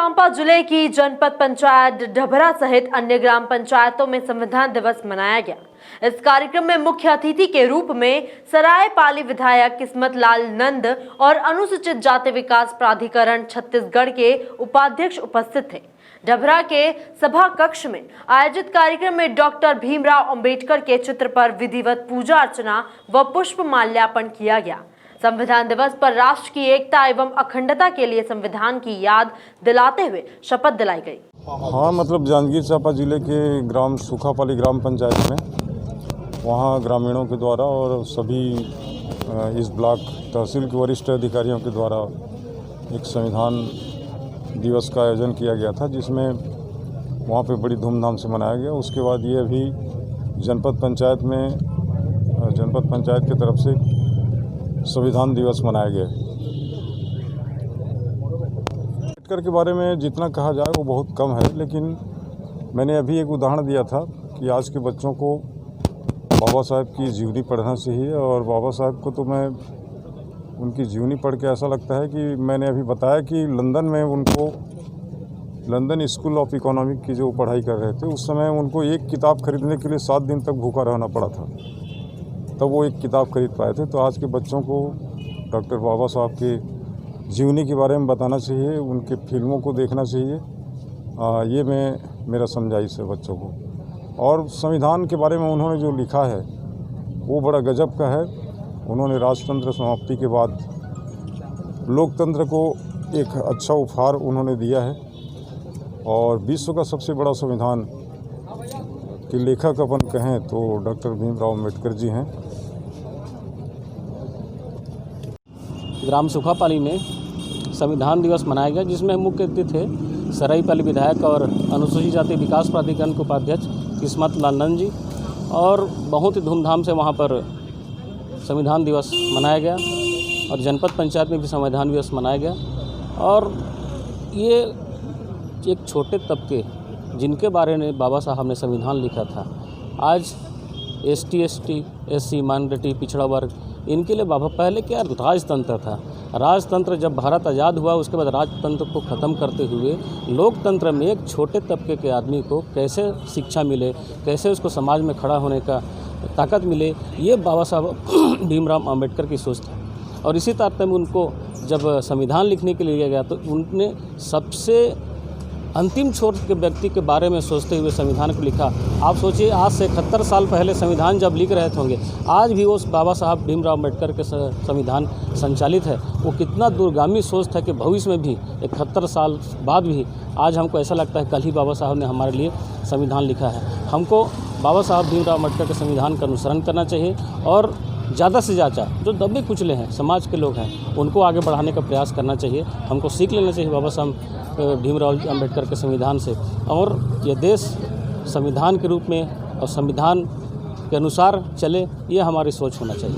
चांपा जिले की जनपद पंचायत डभरा सहित अन्य ग्राम पंचायतों में संविधान दिवस मनाया गया। इस कार्यक्रम में मुख्य अतिथि के रूप में सरायपाली विधायक किस्मत लाल नंद और अनुसूचित जाति विकास प्राधिकरण छत्तीसगढ़ के उपाध्यक्ष उपस्थित थे। डभरा के सभा कक्ष में आयोजित कार्यक्रम में डॉक्टर भीमराव अंबेडकर के चित्र पर विधिवत पूजा अर्चना व पुष्प माल्यार्पण किया गया। संविधान दिवस पर राष्ट्र की एकता एवं अखंडता के लिए संविधान की याद दिलाते हुए शपथ दिलाई गई। हाँ, मतलब जांजगीर चांपा जिले के ग्राम सुखापाली ग्राम पंचायत में वहाँ ग्रामीणों के द्वारा और सभी इस ब्लॉक तहसील के वरिष्ठ अधिकारियों के द्वारा एक संविधान दिवस का आयोजन किया गया था, जिसमें वहाँ पे बड़ी धूमधाम से मनाया गया। उसके बाद ये अभी जनपद पंचायत की तरफ से संविधान दिवस मनाया गया। अम्बेडकर के बारे में जितना कहा जाए वो बहुत कम है, लेकिन मैंने अभी एक उदाहरण दिया था कि आज के बच्चों को बाबा साहब की जीवनी पढ़ना चाहिए। और बाबा साहब को तो मैं उनकी जीवनी पढ़ के ऐसा लगता है कि मैंने अभी बताया कि लंदन स्कूल ऑफ इकोनॉमिक की जो पढ़ाई कर रहे थे, उस समय उनको एक किताब खरीदने के लिए 7 दिन तक भूखा रहना पड़ा था, तब वो एक किताब खरीद पाए थे। तो आज के बच्चों को डॉक्टर बाबा साहब के जीवनी के बारे में बताना चाहिए, उनके फिल्मों को देखना चाहिए। ये मेरा समझाइश है बच्चों को। और संविधान के बारे में उन्होंने जो लिखा है वो बड़ा गजब का है। उन्होंने राजतंत्र समाप्ति के बाद लोकतंत्र को एक अच्छा उपहार उन्होंने दिया है। और विश्व का सबसे बड़ा संविधान के लेखक अपन कहें तो डॉक्टर भीमराव अंबेडकर जी हैं। ग्राम सुखापाली में संविधान दिवस मनाया गया, जिसमें मुख्य अतिथि थे सरायपाली विधायक और अनुसूचित जाति विकास प्राधिकरण के उपाध्यक्ष किस्मत लाल नंद जी। और बहुत ही धूमधाम से वहाँ पर संविधान दिवस मनाया गया और जनपद पंचायत में भी संविधान दिवस मनाया गया। और ये एक छोटे तबके जिनके बारे में बाबा साहब ने संविधान लिखा था, आज ST SC SC माइनॉरिटी पिछड़ा वर्ग, इनके लिए बाबा पहले क्या राजतंत्र था। राजतंत्र जब भारत आज़ाद हुआ उसके बाद राजतंत्र को ख़त्म करते हुए लोकतंत्र में एक छोटे तबके के आदमी को कैसे शिक्षा मिले, कैसे उसको समाज में खड़ा होने का ताकत मिले, ये बाबा साहब भीमराव अंबेडकर की सोच था। और इसी तारतम्य में उनको जब संविधान लिखने के लिए गया तो उनने सबसे अंतिम छोर के व्यक्ति के बारे में सोचते हुए संविधान को लिखा। आप सोचिए, आज से 71 साल पहले संविधान जब लिख रहे होंगे, आज भी उस बाबा साहब भीमराव अंबेडकर के संविधान संचालित है। वो कितना दूरगामी सोच था कि भविष्य में भी 71 साल बाद भी आज हमको ऐसा लगता है कल ही बाबा साहब ने हमारे लिए संविधान लिखा है। हमको बाबा साहब भीमराव अंबेडकर के संविधान का अनुसरण करना चाहिए और ज़्यादा से ज़्यादा जो दबे कुचले हैं समाज के लोग हैं उनको आगे बढ़ाने का प्रयास करना चाहिए। हमको सीख लेना चाहिए बाबा साहब भीमराव अंबेडकर के संविधान से। और ये देश संविधान के रूप में और संविधान के अनुसार चले, ये हमारी सोच होना चाहिए।